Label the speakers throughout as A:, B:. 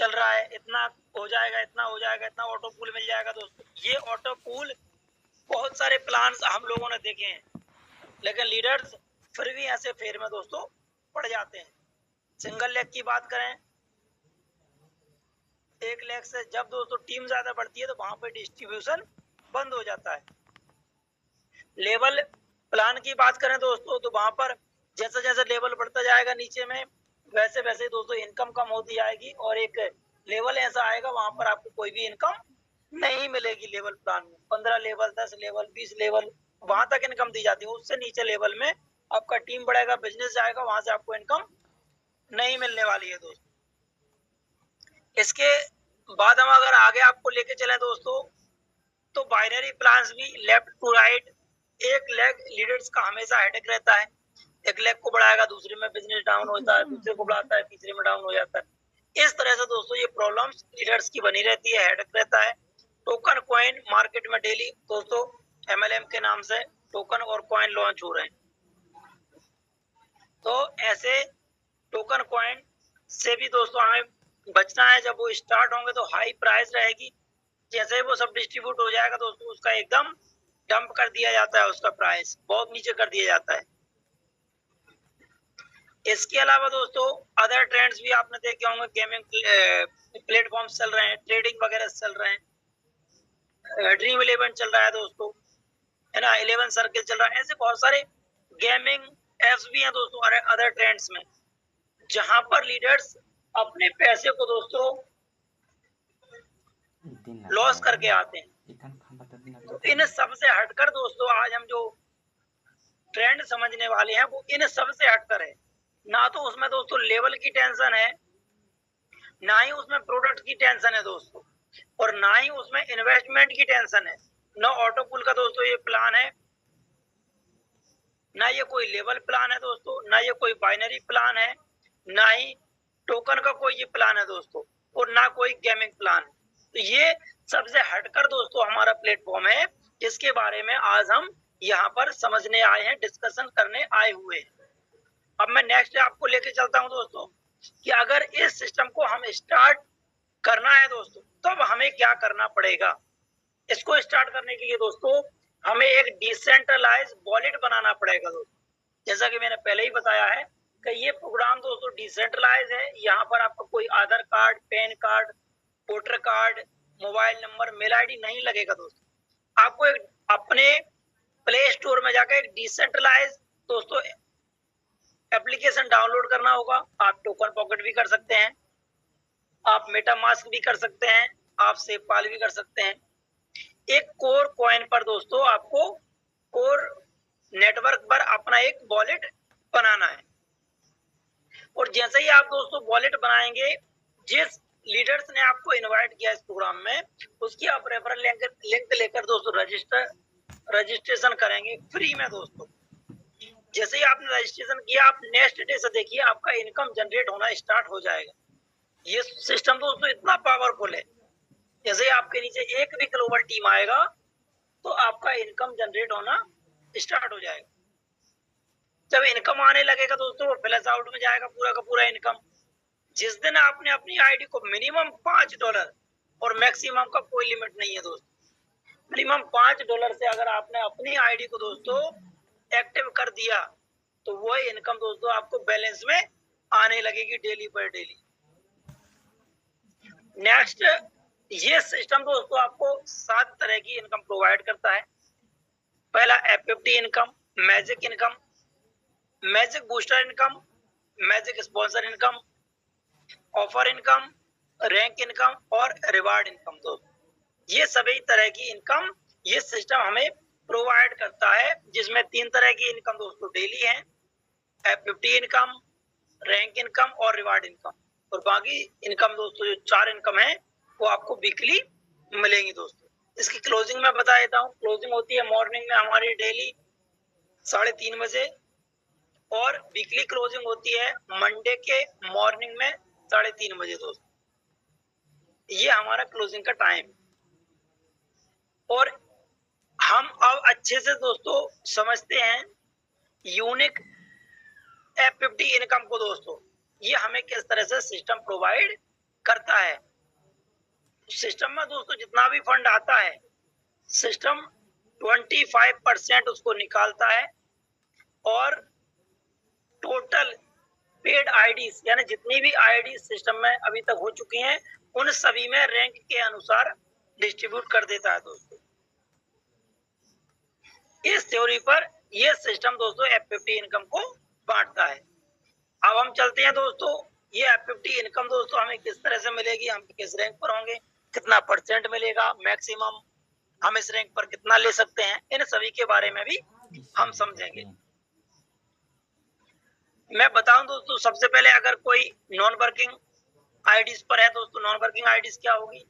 A: चल रहा है, इतना हो जाएगा, इतना हो जाएगा, इतना ऑटो पूल मिल जाएगा दोस्तों। ये ऑटो पूल बहुत सारे प्लान्स हम लोगों ने देखे हैं, लेकिन लीडर्स फिर भी ऐसे फेर में दोस्तों पड़ जाते हैं। सिंगल लेग की बात करें, एक लेग से जब दोस्तों टीम ज्यादा बढ़ती है तो वहां पर डिस्ट्रीब्यूशन बंद हो जाता है। लेवल प्लान की बात करें दोस्तों, तो वहां पर जैसे जैसे लेवल बढ़ता जाएगा नीचे में, वैसे वैसे दोस्तों इनकम कम होती जाएगी, और एक लेवल ऐसा आएगा वहां पर आपको कोई भी इनकम नहीं मिलेगी। लेवल प्लान में 15 लेवल, 10 लेवल, 20 लेवल वहां तक इनकम दी जाती है। उससे नीचे लेवल में आपका टीम बढ़ेगा, बिजनेस जाएगा, वहां से आपको इनकम नहीं मिलने वाली है दोस्तों। इसके बाद हम अगर आगे आपको लेके चले दोस्तों, तो बाइनरी प्लान्स भी लेफ्ट टू राइट, एक लेग लीडर्स का हमेशा हेडेक रहता है। एक लेग को बढ़ाएगा, दूसरे में बिजनेस डाउन होता है, दूसरे को बढ़ाता है, तीसरे में डाउन हो जाता है। इस तरह से दोस्तों ये प्रॉब्लम्स लीडर्स की बनी रहती है, हेडेक रहता है। टोकन कॉइन मार्केट में डेली दोस्तों MLM के नाम से टोकन और कॉइन लॉन्च हो रहे हैं। तो ऐसे टोकन कॉइन से भी दोस्तों हमें बचना है। जब वो स्टार्ट होंगे तो हाई प्राइस रहेगी, जैसे ही वो सब डिस्ट्रीब्यूट हो जाएगा दोस्तों उसका एकदम डंप कर दिया जाता है, उसका प्राइस बहुत नीचे कर दिया जाता है। इसके अलावा दोस्तों अदर ट्रेंड्स भी आपने देखे होंगे, गेमिंग प्लेटफॉर्म्स चल रहे हैं, ट्रेडिंग वगैरह चल रहे हैं, ड्रीम 11 चल रहा है दोस्तों, है ना, 11 सर्किल चल रहा है। ऐसे बहुत सारे गेमिंग एप्स भी हैं दोस्तों अदर ट्रेंड्स में, जहां पर लीडर्स अपने पैसे को दोस्तों लॉस करके आते हैं। तो इन सब से हटकर दोस्तों आज हम जो ट्रेंड समझने वाले हैं वो इन सब से हटकर है। ना तो उसमें दोस्तों लेवल की टेंशन है, ना ही उसमें प्रोडक्ट की टेंशन है दोस्तों, और ना ही उसमें इन्वेस्टमेंट की टेंशन है। ना ऑटो पुल का दोस्तों ये प्लान है, ना ये कोई लेवल प्लान है दोस्तों, ना ये कोई बाइनरी प्लान है, ना ही टोकन का कोई ये प्लान है दोस्तों, और ना कोई गेमिंग प्लान। तो ये सबसे हटकर दोस्तों हमारा प्लेटफॉर्म है, जिसके बारे में आज हम यहाँ पर समझने आए हैं, डिस्कशन करने आए हुए हैं। अब मैं नेक्स्ट आपको लेके चलता हूँ दोस्तों, कि अगर इस सिस्टम को हम स्टार्ट करना है दोस्तों, तब हमें क्या करना पड़ेगा। इसको स्टार्ट करने के लिए दोस्तों हमें एक डिसेंट्रलाइज वॉलेट बनाना पड़ेगा दोस्तों। जैसा कि मैंने पहले ही बताया है कि ये प्रोग्राम दोस्तों डिसेंट्रलाइज है। यहाँ पर आपका कोई Aadhaar card, PAN card, voter card, mobile number, mail ID नहीं लगेगा दोस्तों। आपको एक अपने प्ले स्टोर में जाकर एक डिसेंट्रलाइज दोस्तों एप्लीकेशन डाउनलोड करना होगा। आप टोकन पॉकेट भी कर सकते हैं, आप मेटामास्क भी कर सकते हैं, आप सेवपाल भी कर सकते हैं। एक कोर कॉइन पर दोस्तों आपको कोर नेटवर्क पर अपना एक वॉलेट बनाना है, और जैसे ही आप दोस्तों वॉलेट बनाएंगे, जिस लीडर्स ने आपको इनवाइट किया इस प्रोग्राम में, उसकी आप रेफरल लिंक लेकर दोस्तों रजिस्ट्रेशन करेंगे फ्री में दोस्तों। जैसे ही आपने रजिस्ट्रेशन किया, आप नेक्स्ट डे से देखिए आपका इनकम जनरेट होना स्टार्ट हो जाएगा। ये सिस्टम दोस्तों इतना पावरफुल है, जैसे आपके नीचे एक भी ग्लोबल टीम आएगा तो आपका इनकम जनरेट होना स्टार्ट हो जाएगा। जब इनकम आने लगेगा दोस्तों, वो फ्लैश आउट में जाएगा पूरा का पूरा इनकम। जिस दिन आपने अपनी आईडी को मिनिमम $5 और मैक्सिमम का कोई लिमिट नहीं है दोस्तों, मिनिमम $5 से अगर आपने अपनी आईडी को दोस्तों एक्टिव कर दिया, तो वो इनकम दोस्तों आपको बैलेंस में आने लगेगी डेली पर डेली। नेक्स्ट, ये सिस्टम दोस्तों आपको 7 तरह की इनकम प्रोवाइड करता है। पहला F50 income, magic income, magic booster income, magic sponsor income, offer income, rank income और रिवार्ड इनकम। दोस्तों ये सभी तरह की इनकम ये सिस्टम हमें प्रोवाइड करता है, जिसमें 3 तरह की इनकम दोस्तों डेली है, F50 इनकम, रैंक इनकम और रिवार्ड इनकम। और बाकी इनकम दोस्तों जो 4 इनकम है वो आपको वीकली मिलेंगी दोस्तों। इसकी क्लोजिंग में बता देता हूँ। क्लोजिंग होती है मॉर्निंग में हमारी डेली 3:30 बजे, और वीकली क्लोजिंग होती है मंडे के मॉर्निंग में 3:30 बजे दोस्तों। ये हमारा क्लोजिंग का टाइम। और हम अब अच्छे से दोस्तों समझते हैं यूनिक F50 इनकम को दोस्तों, ये हमें किस तरह से सिस्टम प्रोवाइड करता है। सिस्टम में दोस्तों जितना भी फंड आता है, सिस्टम 25% उसको निकालता है और टोटल पेड आईडीज यानी जितनी भी आईडी सिस्टम में अभी तक हो चुकी हैं, उन सभी में रैंक के अनुसार डिस्ट्रीब्यूट कर देता है दोस्तों। इस थ्योरी पर यह सिस्टम दोस्तों F50 इनकम को बांटता है। अब हम चलते हैं दोस्तों, ये F50 इनकम दोस्तों हमें किस तरह से मिलेगी, हम किस रैंक पर होंगे, कितना परसेंट मिलेगा, मैक्सिमम हम इस रैंक पर कितना ले सकते हैं, इन सभी के बारे में भी हम समझेंगे। मैं बताऊं दोस्तों, सबसे पहले अगर कोई नॉन वर्किंग आईडीज पर है दोस्तों, नॉन वर्किंग आईडीज क्या होगी,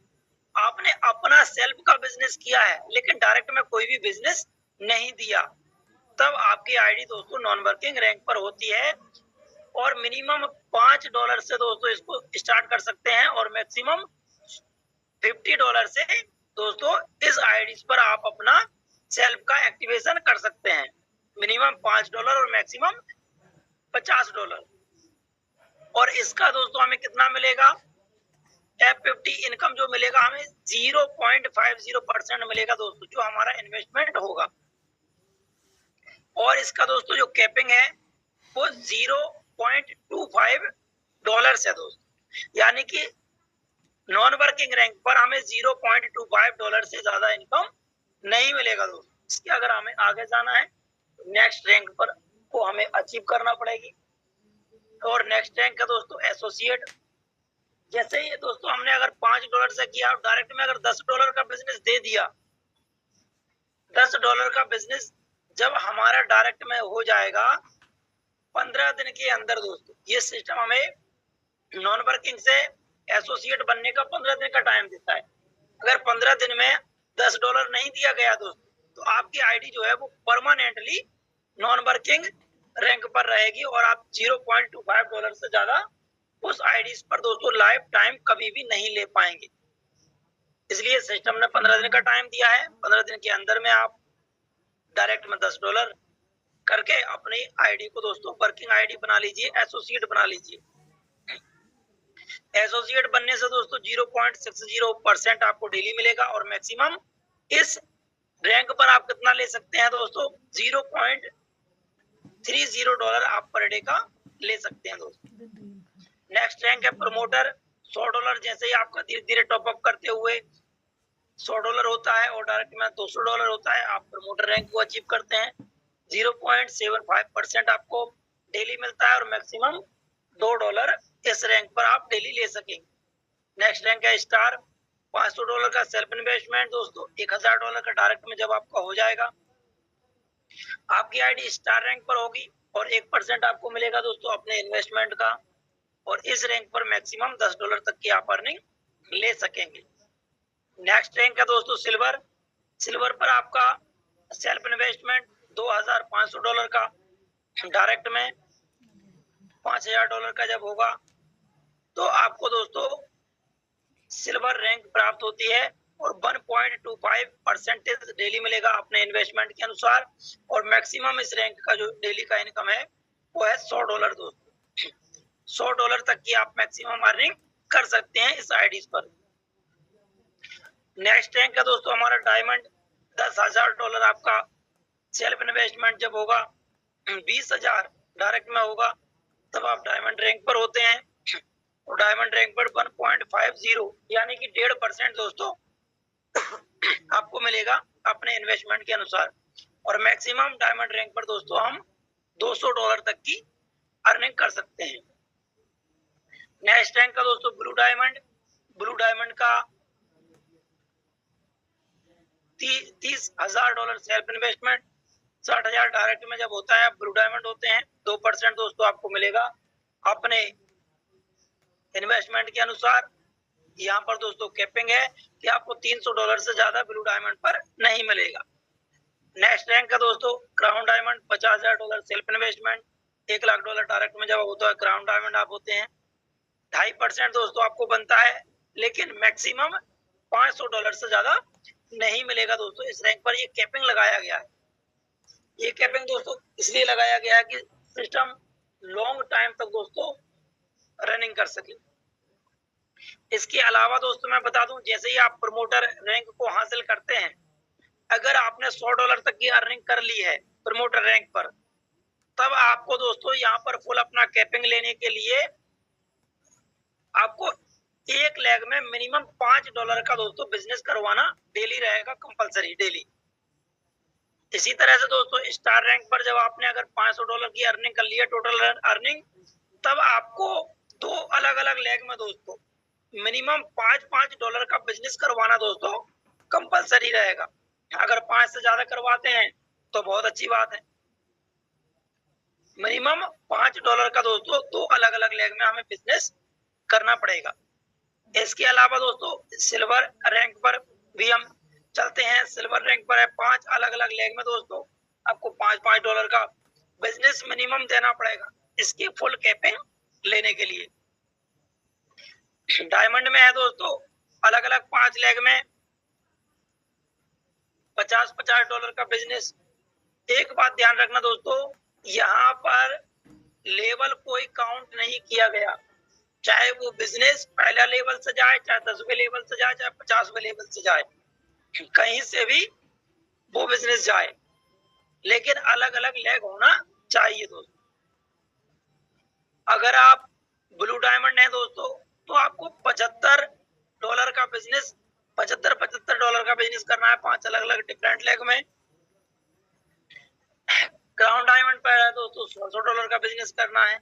A: आपने अपना सेल्फ का बिजनेस किया है लेकिन डायरेक्ट में कोई भी बिजनेस नहीं दिया, तब आपकी आईडी दोस्तों नॉन वर्किंग रैंक पर होती है और मिनिमम $5 से दोस्तों इसको स्टार्ट कर सकते हैं और मैक्सिमम $50 से दोस्तों इस आईडी पर आप अपना सेल्फ का एक्टिवेशन कर सकते हैं। मिनिमम $5 और मैक्सिमम $50। और इसका दोस्तों हमें कितना मिलेगा, F50 इनकम जो मिलेगा हमें 0.50% मिलेगा दोस्तों, जो हमारा इन्वेस्टमेंट होगा। और इसका दोस्तों जो कैपिंग है वो $0.25 है दोस्तों, यानी कि नॉन वर्किंग रैंक पर हमें $0.25 से ज्यादा इनकम नहीं मिलेगा दोस्तों। इसके अगर हमें आगे जाना है, नेक्स्ट रैंक पर को हमें अचीव करना पड़ेगी। और नेक्स्ट रैंक है दोस्तों एसोसिएट। जैसे ही दोस्तों हमने अगर $5 से किया, डायरेक्ट में अगर $10 का बिजनेस दे दिया, $10 का बिजनेस जब हमारा डायरेक्ट में हो जाएगा 15 दिन के अंदर दोस्तों, ये सिस्टम हमें नॉन वर्किंग से एसोसिएट बनने का 15 दिन का टाइम देता है। अगर 15 दिन में $10 नहीं दिया गया दोस्तों, तो आपकी आईडी जो है वो परमानेंटली नॉन वर्किंग रैंक पर रहेगी और आप $0.25 से ज्यादा उस आईडी पर दोस्तों लाइफ टाइम कभी भी नहीं ले पाएंगे। इसलिए सिस्टम ने 15 दिन का टाइम दिया है। 15 दिन के अंदर में आप डायरेक्ट में $10 करके अपनी आईडी को दोस्तों वर्किंग आईडी बना लीजिए, एसोसिएट बना लीजिए। एसोसिएट बनने से दोस्तों 0.60% आपको डेली मिलेगा और मैक्सिमम इस रैंक पर आप कितना ले सकते हैं दोस्तों, $0.30 आप पर डे का ले सकते हैं दोस्तों। नेक्स्ट रैंक है प्रमोटर। $100 जैसे ही आपका धीरे धीरे टॉपअप करते हुए $100 होता है और डायरेक्ट में $200 होता है, आप प्रमोटर रैंक को अचीव करते हैं। 0.75% आपको डेली मिलता है और मैक्सिमम $2 इस रैंक पर आप डेली ले सकेंगे। नेक्स्ट रैंक है स्टार। $500 का सेल्फ इन्वेस्टमेंट दोस्तों, $1000 का डायरेक्ट में जब आपका हो जाएगा, आपकी आईडी स्टार रैंक पर होगी और 1% आपको मिलेगा दोस्तों अपने इन्वेस्टमेंट का। और इस रैंक पर मैक्सिमम $10 तक की आप अर्निंग ले सकेंगे। नेक्स्ट रैंक है दोस्तों सिल्वर। सिल्वर पर आपका सेल्फ इन्वेस्टमेंट $2500 का, डायरेक्ट में $5000 का जब होगा तो आपको दोस्तों सिल्वर रैंक प्राप्त होती है और 1.25% डेली मिलेगा अपने इन्वेस्टमेंट के अनुसार। और मैक्सिमम इस रैंक का जो डेली का इनकम है वो है $100 दोस्तों। $100 तक की आप मैक्सिमम अर्निंग कर सकते हैं इस आईडी पर। नेक्स्ट रैंक है दोस्तों हमारा डायमंड। $10,000 आपका सेल्फ इन्वेस्टमेंट जब होगा, 20,000 डायरेक्ट में होगा, तब आप डायमंड रैंक पर होते हैं। और डायमंड रैंक पर 1.50 यानी कि 1.5% दोस्तों आपको मिलेगा अपने इन्वेस्टमेंट के अनुसार। और मैक्सिमम डायमंड रैंक पर दोस्तों हम $200 तक की अर्निंग कर सकते हैं। नेक्स्ट रैंक का दोस्तों ब्लू डायमंड। ब्लू डायमंड का $30,000 सेल्फ इन्वेस्टमेंट, 60,000 डायरेक्ट में जब होता है आप ब्लू डायमंड होते हैं। 2% दोस्तों आपको मिलेगा अपने इन्वेस्टमेंट के अनुसार। यहाँ पर दोस्तों कैपिंग है कि आपको $300 से ज्यादा ब्लू डायमंड पर नहीं मिलेगा। नेक्स्ट रैंक का दोस्तों crown diamond. $50,000 self investment, $1,00,000 direct में जब होता है क्राउन डायमंड आप होते हैं। 2.5% दोस्तों आपको बनता है, लेकिन मैक्सिमम $500 से ज्यादा नहीं मिलेगा दोस्तों इस रैंक पर। ये कैपिंग लगाया गया है। ये कैपिंग दोस्तों इसलिए लगाया गया है कि सिस्टम लॉन्ग टाइम तक दोस्तों रनिंग कर सके। इसके अलावा दोस्तों मैं बता दूं, जैसे ही आप प्रमोटर रैंक को हासिल करते हैं, अगर आपने $100 तक की अर्निंग कर ली है प्रमोटर रैंक पर, तब आपको दोस्तों यहाँ पर फुल अपना कैपिंग लेने के लिए आपको एक लेग में मिनिमम $5 का दोस्तों बिजनेस करवाना डेली रहेगा, कंपलसरी डेली। इसी तरह से दोस्तों स्टार रैंक पर जब आपने अगर $500 की अर्निंग कर ली है टोटल अर्निंग, तब आपको 2 अलग अलग लेग में दोस्तों मिनिमम $5 का बिजनेस करवाना दोस्तों कंपलसरी रहेगा। अगर 5 से ज्यादा करवाते हैं तो बहुत अच्छी बात है। मिनिमम $5 का दोस्तों 2 अलग अलग लेग में हमें बिजनेस करना पड़ेगा। इसके अलावा दोस्तों सिल्वर रैंक पर भी हम चलते हैं। सिल्वर रैंक पर है 5 अलग अलग लेग में दोस्तों आपको $5 का बिजनेस मिनिमम देना पड़ेगा इसकी फुल कैपिंग लेने के लिए। डायमंड में है दोस्तों अलग अलग 5 लेग में $50 का बिजनेस। एक बात ध्यान रखना दोस्तों, यहाँ पर लेवल कोई काउंट नहीं किया गया, चाहे वो बिजनेस पहला लेवल से जाए, चाहे 10वें लेवल से जाए, चाहे 50वें लेवल से जाए, कहीं से भी वो बिजनेस जाए, लेकिन अलग अलग लेग होना चाहिए दोस्तों। अगर आप ब्लू डायमंड है दोस्तों तो आपको $75 का बिजनेस, $75 का बिजनेस करना है 5 अलग अलग डिफरेंट लेग में। क्राउन डायमंड पर है दोस्तों $100 का बिजनेस करना है।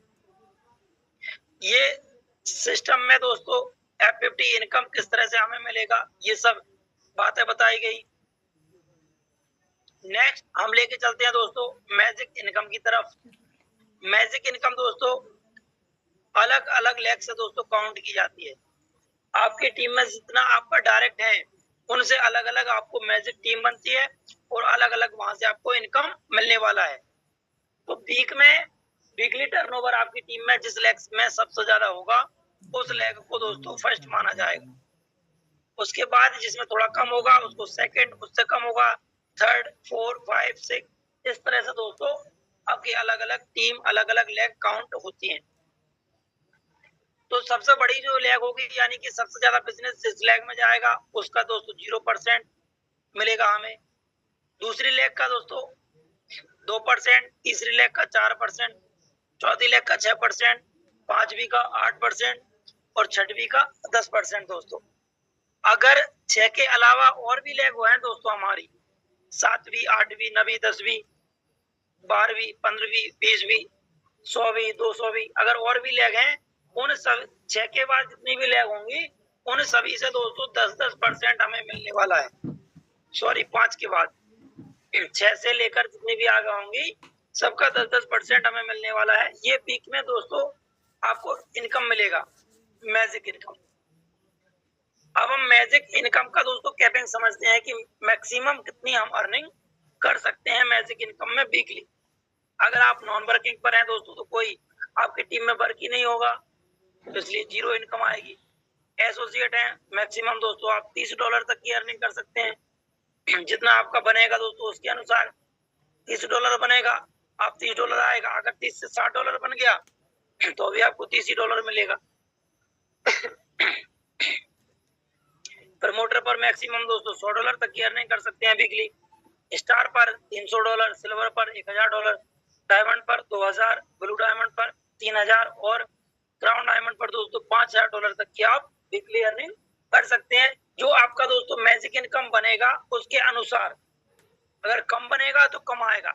A: ये सिस्टम में दोस्तों F50 इनकम किस तरह से हमें मिलेगा, ये सब बातें बताई गई। नेक्स्ट हम लेके चलते हैं दोस्तों मैजिक इनकम की तरफ। मैजिक इनकम दोस्तों अलग अलग लेग से दोस्तों काउंट की जाती है। आपकी टीम में जितना आपका डायरेक्ट है उनसे अलग अलग आपको मैजिक टीम बनती है और अलग अलग वहां से आपको इनकम मिलने वाला है। तो वीक में वीकली टर्नओवर आपकी टीम में जिस लेग में सबसे ज्यादा होगा उस लेग को दोस्तों फर्स्ट माना जाएगा। उसके बाद जिसमें थोड़ा कम होगा उसको सेकंड, उससे कम होगा थर्ड, 4, 5, 6, इस तरह से दोस्तों आपकी अलग अलग टीम अलग अलग लेग काउंट होती है। तो सबसे बड़ी जो लेग होगी यानी कि सबसे ज्यादा बिजनेस जिस लेग में जाएगा उसका दोस्तों 0% मिलेगा हमें। दूसरी लेग का दोस्तों 2%, तीसरी लेग का 4%, चौथी लेग का 6%, पांचवी का 8% और छठवीं का 10% दोस्तों। अगर 6 के अलावा और भी लेग हैं दोस्तों हमारी 7वीं, 8वीं, 9वीं, 10वीं, 12वीं, 15वीं, 20वीं, 100वीं, 200वीं, अगर और भी लेग हैं उन सब 6 के बाद जितनी भी लेग होंगी उन सभी से दोस्तों 10% हमें मिलने वाला है। सॉरी 5 के बाद 6 से लेकर जितनी भी आगे होंगी सबका 10% हमें मिलने वाला है। ये वीक में दोस्तों आपको इनकम मिलेगा मैजिक इनकम। अब हम मैजिक इनकम का दोस्तों कैपिंग समझते हैं कि मैक्सिमम कितनी हम अर्निंग कर सकते हैं मैजिक इनकम में वीकली। अगर आप नॉन वर्किंग पर हैं दोस्तों तो कोई आपकी टीम में वर्क ही नहीं होगा, तो इसलिए 0 इनकम आएगी। एसोसिएट है मैक्सिमम दोस्तों आप $30 तक की अर्निंग कर सकते हैं। जितना आपका बनेगा दोस्तों उसके अनुसार $30 बनेगा, आप $30 आएगा। अगर 30 से $60 बन गया तो भी आपको $30 मिलेगा। प्रमोटर पर मैक्सिमम दोस्तों $100 तक की अर्निंग कर सकते हैं वीकली। स्टार पर $300, सिल्वर पर $1000, डायमंड पर 2000, ब्लू डायमंड पर 3000 और क्राउन डायमंड पर दोस्तों $5000 तक की आप वीकली अर्निंग कर सकते हैं। जो आपका दोस्तों मैजिक इनकम बनेगा उसके अनुसार, अगर कम बनेगा तो कम आएगा।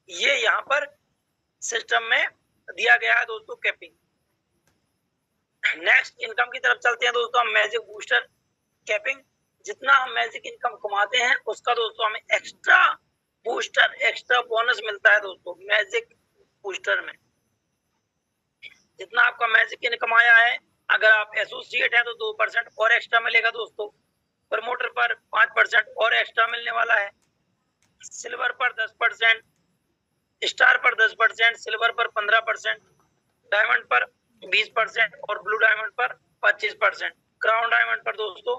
A: ये यहाँ पर सिस्टम में दिया गया है दोस्तों कैपिंग। नेक्स्ट इनकम की तरफ चलते हैं दोस्तों हम मैजिक बूस्टर कैपिंग। जितना हम मैजिक इनकम कमाते हैं उसका दोस्तों हमें एक्स्ट्रा बूस्टर, एक्स्ट्रा बोनस मिलता है दोस्तों मैजिक बूस्टर में। जितना आपका मैजिक इनकम आया है, अगर आप एसोसिएट हैं तो 2% और एक्स्ट्रा मिलेगा दोस्तों। प्रमोटर पर 5% और एक्स्ट्रा मिलने वाला है। सिल्वर पर 10%, स्टार पर 10%, सिल्वर पर 15%, डायमंड पर 20% और ब्लू डायमंड पर 25%, क्राउन डायमंड पर दोस्तों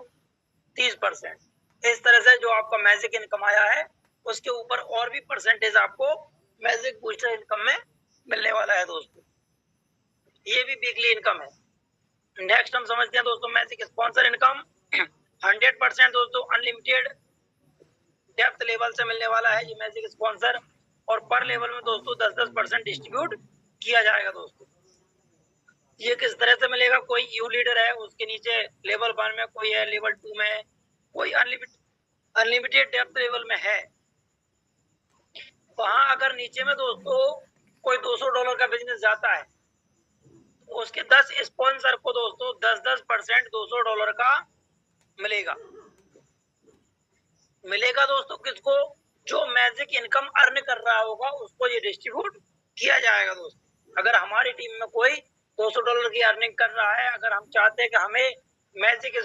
A: 30%। इस तरह से जो आपका मैजिक इनकम आया है उसके ऊपर और भी परसेंटेज आपको मैजिक बूस्टर इनकम में मिलने वाला है दोस्तों। ये भी वीकली इनकम है। नेक्स्ट हम समझते हैं दोस्तों मैजिक स्पॉन्सर इनकम। 100% दोस्तों अनलिमिटेड डेप्थ लेवल से मिलने वाला है ये मैजिक स्पॉन्सर, और पर लेवल में दोस्तों 10-10% डिस्ट्रीब्यूट किया जाएगा दोस्तों। ये किस तरह से मिलेगा, कोई यू लीडर है उसके नीचे लेवल 1 में कोई है, लेवल 2 में है, कोई अनलिमिटेड डेप्थ लेवल में है, वहां अगर नीचे में दोस्तों कोई $200 का बिजनेस जाता है, उसके 10 स्पॉन्सर को दोस्तों 10-10% $200 का मिलेगा। मिलेगा दोस्तों किसको, जो मैजिक इनकम अर्न कर रहा होगा उसको ये डिस्ट्रीब्यूट किया जाएगा दोस्तों। अगर हमारी टीम में कोई $200 की अर्निंग कर रहा है, अगर हम चाहते हैं कि हमें मैजिक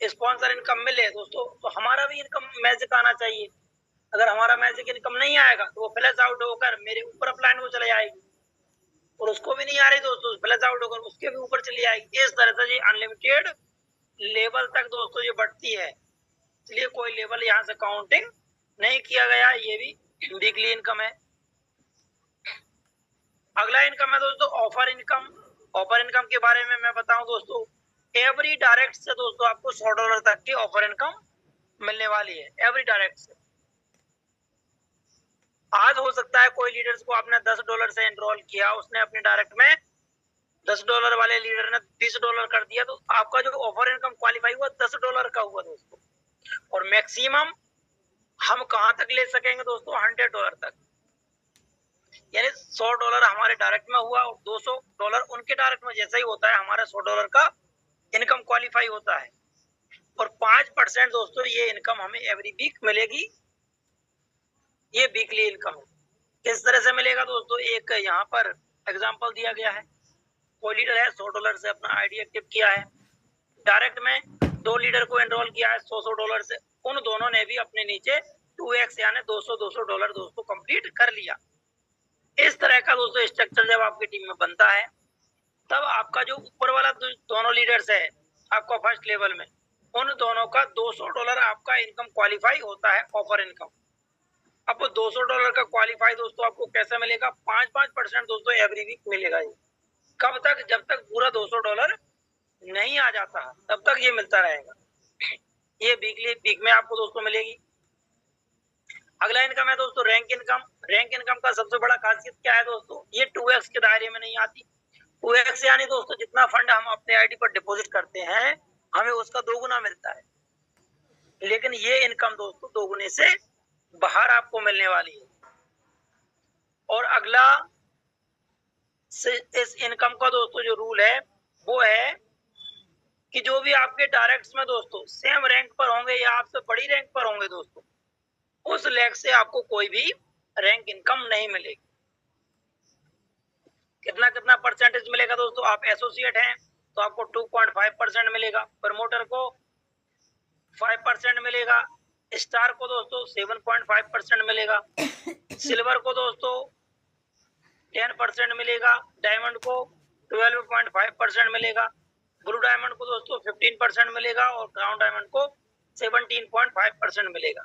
A: स्पॉन्सर इनकम मिले दोस्तों, तो हमारा भी इनकम मैजिक आना चाहिए। अगर हमारा मैजिक इनकम नहीं आएगा तो वो फ्लैश आउट होकर मेरे ऊपर अपलाइन हो चले जाएगी, और उसको भी नहीं आ रही दोस्तों, फ्लैश आउट होकर उसके भी ऊपर चली जाएगी। इस तरह से ये अनलिमिटेड लेवल तक दोस्तों ये बढ़ती है, इसलिए कोई लेवल यहाँ से काउंटिंग नहीं किया गया। ये भी वीकली इनकम है। अगला इनकम है दोस्तों ऑफर इनकम। ऑफर इनकम के बारे में मैं बताऊं दोस्तों, एवरी डायरेक्ट से दोस्तों आपको $100 तक की ऑफर इनकम मिलने वाली है, एवरी डायरेक्ट से। आज हो सकता है कोई लीडर्स को आपने $10 से एनरोल किया, उसने अपने डायरेक्ट में $10 वाले लीडर ने $20 कर दिया, तो आपका जो ऑफर इनकम क्वालिफाई हुआ $10 का हुआ दोस्तों। और मैक्सिमम हम कहां तक ले सकेंगे दोस्तों, $100 तक, यानी $100 हमारे डायरेक्ट में हुआ और $200 उनके डायरेक्ट में। जैसा ही होता है हमारा $100 का इनकम क्वालिफाई होता है, और 5% दोस्तों ये इनकम हमें एवरी वीक मिलेगी। ये वीकली इनकम है। किस तरह से मिलेगा दोस्तों, एक यहाँ पर एग्जांपल दिया गया है। कोई लीडर है $100 से अपना आईडी एक्टिव किया है, डायरेक्ट में 2 लीडर को एनरोल किया है $100 से, उन दोनों ने भी अपने नीचे 2x यानी $200 दोस्तों कंप्लीट कर लिया। इस तरह का दोस्तों स्ट्रक्चर जब आपकी टीम में बनता है, तब आपका जो ऊपर वाला दोनों लीडर्स है आपका फर्स्ट लेवल में, उन दोनों का $200 आपका इनकम क्वालिफाई होता है, ऑफर इनकम। अब $200 का क्वालिफाई दोस्तों आपको कैसे मिलेगा, 5-5% दोस्तों एवरी वीक मिलेगा। ये कब तक, जब तक पूरा $200 नहीं आ जाता तब तक ये मिलता रहेगा। ये वीकली वीक में आपको दोस्तों मिलेगी। अगला इनकम है दोस्तों रैंक इनकम। रैंक इनकम का सबसे बड़ा खासियत क्या है दोस्तों, ये 2x के दायरे में नहीं आती। 2x यानी दोस्तों जितना फंड हम अपने आईडी पर डिपॉजिट करते हैं हमें उसका 2 गुना मिलता है, लेकिन ये इनकम दोस्तों 2 गुने से बाहर आपको मिलने वाली है। और अगला इस इनकम का दोस्तों जो रूल है वो है कि जो भी आपके डायरेक्ट्स में दोस्तों सेम रैंक पर होंगे या आपसे बड़ी रैंक पर होंगे दोस्तों, उस लेग से आपको कोई भी रैंक इनकम नहीं मिलेगी। कितना कितना परसेंटेज मिलेगा दोस्तों, आप एसोसिएट हैं तो आपको 2.5% मिलेगा, प्रमोटर को 5% मिलेगा, स्टार को दोस्तों 7.5% मिलेगा, सिल्वर को दोस्तों 10% मिलेगा, डायमंड को 12.5% मिलेगा, ब्लू डायमंड को दोस्तों 15% मिलेगा, और क्राउन डायमंड को 17.5% मिलेगा।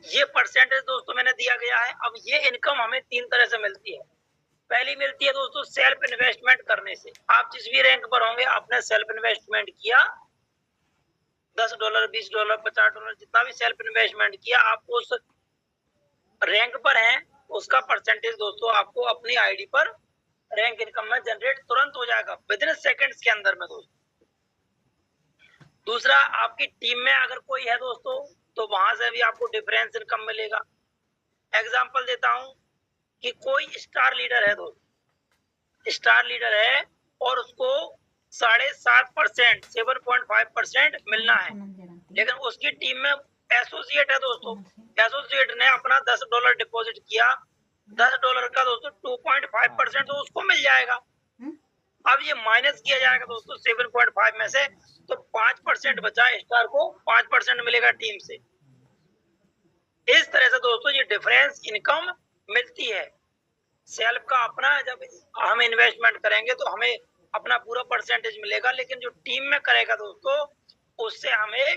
A: ये परसेंटेज दोस्तों मैंने दिया गया है। अब ये इनकम हमें 3 तरह से मिलती है। पहली मिलती है दोस्तों सेल्फ इन्वेस्टमेंट करने से। आप जिस भी रैंक पर होंगे आपने सेल्फ इन्वेस्टमेंट किया, $10, $20, $50 जितना भी सेल्फ इन्वेस्टमेंट किया, आप उस रैंक पर हैं उसका परसेंटेज दोस्तों आपको अपनी आईडी पर रैंक इनकम में जनरेट तुरंत हो जाएगा, विदिन सेकंड्स के अंदर में दोस्तों। दूसरा, आपकी टीम में अगर कोई है दोस्तों तो वहां से भी आपको डिफरेंस इनकम मिलेगा। एग्जांपल देता हूं कि कोई स्टार लीडर है दोस्तों, स्टार लीडर है और उसको 7.5% 7.5% मिलना है, लेकिन उसकी टीम में एसोसिएट है दोस्तों, एसोसिएट ने अपना $10 डिपॉजिट किया, $10 का दोस्तों 2.5% तो उसको मिल जाएगा। अब ये माइनस किया जाएगा दोस्तों 7.5 में से, तो 5% बचा, स्टार को 5% मिलेगा टीम से। इस तरह से दोस्तों ये डिफरेंस इनकम मिलती है। सेल्फ का अपना जब हम इन्वेस्टमेंट करेंगे तो हमें अपना पूरा परसेंटेज मिलेगा, लेकिन जो टीम में करेगा दोस्तों उससे हमें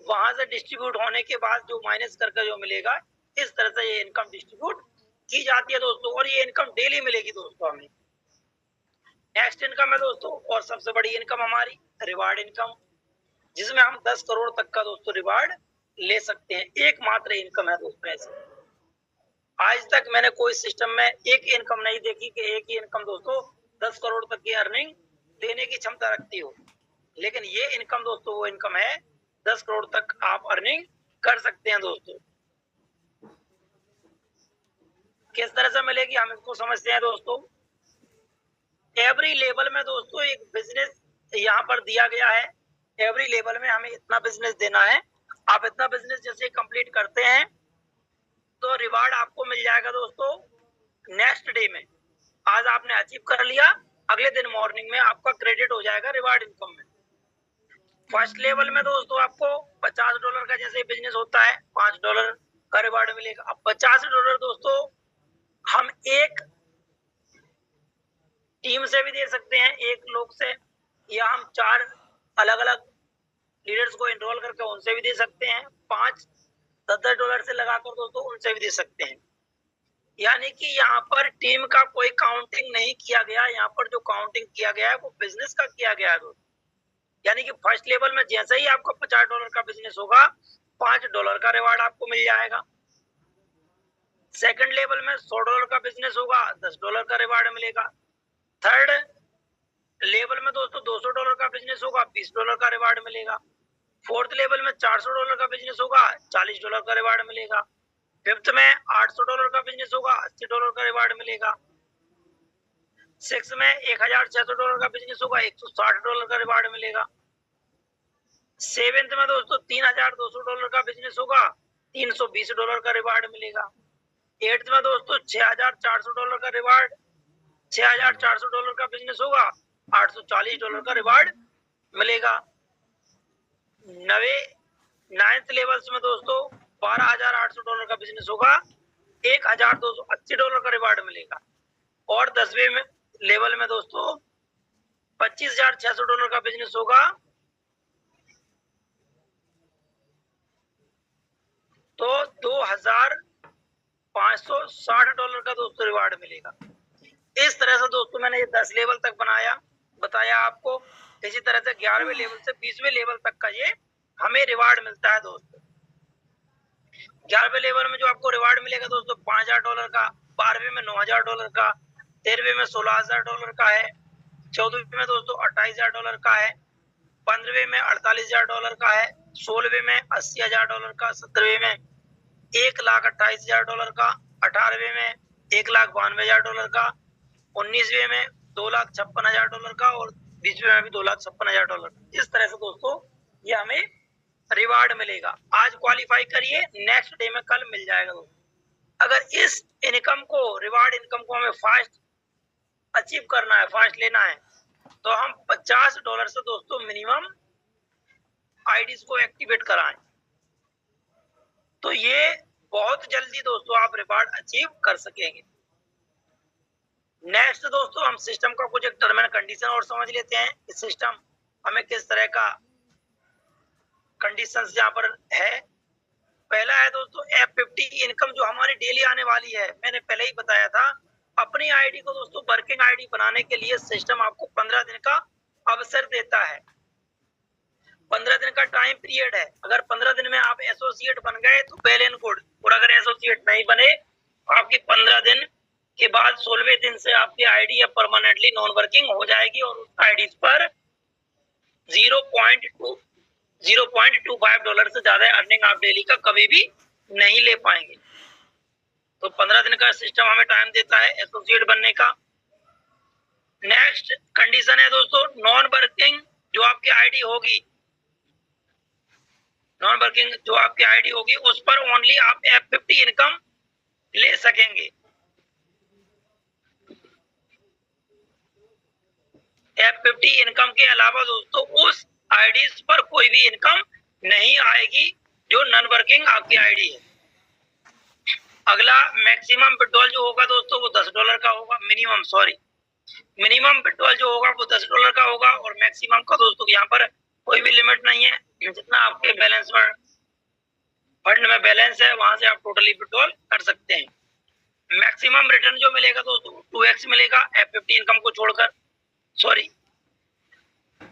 A: वहां से डिस्ट्रीब्यूट होने के बाद जो माइनस करके जो मिलेगा, इस तरह से ये इनकम डिस्ट्रीब्यूट की जाती है दोस्तों। और ये इनकम डेली मिलेगी दोस्तों हमें। नेक्स्ट इनकम है दोस्तों, और सबसे बड़ी इनकम हमारी रिवार्ड इनकम, जिसमें हम 10 करोड़ तक का दोस्तों रिवार्ड ले सकते हैं। एकमात्र इनकम है दोस्तों ऐसी। आज तक मैंने कोई सिस्टम में एक इनकम नहीं देखी कि एक ही इनकम दोस्तों 10 करोड़ तक की अर्निंग देने की क्षमता रखती हो, लेकिन ये इनकम दोस्तों वो इनकम है 10 करोड़ तक आप अर्निंग कर सकते हैं दोस्तों। किस तरह से मिलेगी हम इसको समझते हैं दोस्तों। एवरी लेवल में दोस्तों एक बिजनेस यहाँ पर दिया गया है। एवरी लेवल में हमें इतना बिजनेस देना है। आप इतना बिजनेस जैसे कंप्लीट करते हैं तो रिवार्ड आपको मिल जाएगा दोस्तों नेक्स्ट डे में। आज आपने अचीव कर लिया, अगले दिन मॉर्निंग में आपका क्रेडिट हो जाएगा रिवार्ड इनकम में। फर्स्ट लेवल में दोस्तों आपको $50 का जैसे बिजनेस होता है $5 का रिवार्ड मिलेगा। अब $50 दोस्तों हम एक टीम से भी दे सकते हैं, एक लोग से, या हम 4 अलग अलग लीडर्स को एनरोल करके उनसे भी दे सकते हैं। 5 $10 से लगाकर दोस्तों उनसे भी दे सकते हैं। यानी कि यहाँ पर टीम का कोई काउंटिंग नहीं किया गया। यहाँ पर जो काउंटिंग किया गया है वो बिजनेस का किया गया है दोस्तों। यानी कि फर्स्ट लेवल में जैसे ही आपका $50 का बिजनेस होगा $5 का रिवार्ड आपको मिल जाएगा। सेकंड लेवल में $100 का बिजनेस होगा $10 का रिवार्ड मिलेगा। थर्ड लेवल में दोस्तों $200 का बिजनेस होगा $20 का रिवार्ड मिलेगा। फोर्थ लेवल में $400 का बिजनेस होगा $40 का रिवार्ड मिलेगा। फिफ्थ में $800 का बिजनेस होगा $80 का रिवार्ड मिलेगा। सिक्स में $1600 का बिजनेस होगा $160 का रिवार्ड मिलेगा। सेवेंथ में दोस्तों $3200 का बिजनेस होगा $320 का रिवार्ड मिलेगा। एट्थ में दोस्तों $6400 का रिवार्ड, $6400 का बिजनेस होगा $840 का रिवार्ड मिलेगा। नाइन्थ लेवल्स में दोस्तों $12800 का बिजनेस होगा $1280 का रिवार्ड मिलेगा। और 10वें में लेवल में दोस्तों $25600 का बिजनेस होगा तो $2560 का दोस्तों रिवार्ड मिलेगा। इस तरह से दोस्तों मैंने ये 10 लेवल तक बताया आपको। इसी तरह से 11वें लेवल से 20वें लेवल तक का ये हमें रिवार्ड मिलता है दोस्तों। 11वें लेवल में जो आपको रिवार्ड मिलेगा दोस्तों $5000 का, 12वें में $9000 का, 13वें में $16000 का है, 14वें में दोस्तों $28000 का है, 15वें में $48000 का है, 16वें में $80000 का, 17वें में $1,28,000 का, 18वें में $1,92,000 का, 19वें में $2,56,000 का और 20वें में भी $2,56,000 का। इस तरह से दोस्तों ये हमें रिवार्ड मिलेगा। आज क्वालिफाई करिए, नेक्स्ट डे में कल मिल जाएगा दोस्तों। अगर इस इनकम को, रिवार्ड इनकम को हमें फास्ट अचीव करना है, फास्ट लेना है, तो हम $50 से दोस्तों मिनिमम आईडीज को एक्टिवेट कराएं, तो ये बहुत जल्दी दोस्तों आप रिवार्ड अचीव कर सकेंगे। नेक्स्ट दोस्तों हम सिस्टम का कुछ एक टर्म एंड कंडीशन और समझ लेते हैं। इस सिस्टम हमें किस तरह का कंडीशंस यहाँ पर है। पहला है दोस्तों F50 इनकम जो हमारी डेली आने वाली है। मैंने पहले ही बताया था, अपनी आईडी को दोस्तों वर्किंग आईडी बनाने के लिए सिस्टम आपको 15 दिन का अवसर देता है। 15 दिन का टाइम पीरियड है। अगर 15 दिन में आप एसोसिएट बन गए तो वेल एंड गुड, और अगर एसोसिएट नहीं बने आपकी 15 दिन के बाद 16वें दिन से आपकी आईडी अब परमानेंटली नॉन वर्किंग हो जाएगी और उस आईडी पर $0.25 से ज्यादा अर्निंग आप डेली का कभी भी नहीं ले पाएंगे। तो 15 दिन का सिस्टम हमें टाइम देता है एसोसिएट बनने का। नेक्स्ट कंडीशन है दोस्तों नॉन वर्किंग जो आपकी आईडी होगी, नॉन वर्किंग जो आपकी आईडी होगी उस पर ओनली आप F50 इनकम ले सकेंगे। F50 इनकम के अलावा दोस्तों उस आईडीज पर कोई भी इनकम नहीं आएगी जो नॉन वर्किंग आपकी आईडी है। अगला मैक्सिमम विड्रॉल जो होगा दोस्तों वो $10 का होगा। मिनिमम विड्रॉल जो होगा वो $10 का होगा और मैक्सिमम का दोस्तों यहाँ पर कोई भी लिमिट नहीं है। जितना आपके बैलेंस में फंड में बैलेंस है वहां से आप टोटली विड्रॉल कर सकते हैं। मैक्सिमम रिटर्न जो मिलेगा दोस्तों 2x मिलेगा F50 इनकम को छोड़कर। सॉरी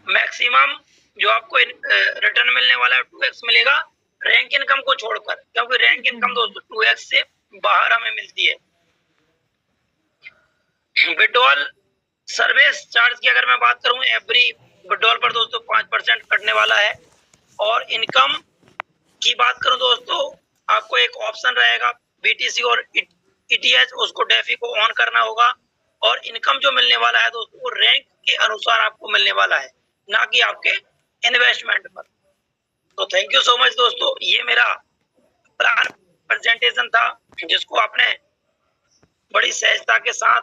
A: मैक्सिमम जो आपको रिटर्न मिलने वाला है 2x मिलेगा रैंक इनकम को छोड़कर, क्योंकि रैंक इनकम दोस्तों 2x से बाहर हमें मिलती है। विड्रॉल सर्विस चार्ज की अगर मैं बात करूं, एवरी विड्रॉल पर दोस्तों 5% कटने वाला है। और इनकम की बात करूं दोस्तों, आपको एक ऑप्शन रहेगा BTC और ETH, उसको डेफी को ऑन करना होगा। और इनकम जो मिलने वाला है दोस्तों वो रैंक के अनुसार आपको मिलने वाला है, ना कि आपके इन्वेस्टमेंट पर। तो थैंक यू सो मच दोस्तों, ये मेरा प्लान प्रेजेंटेशन था जिसको आपने बड़ी सहजता के साथ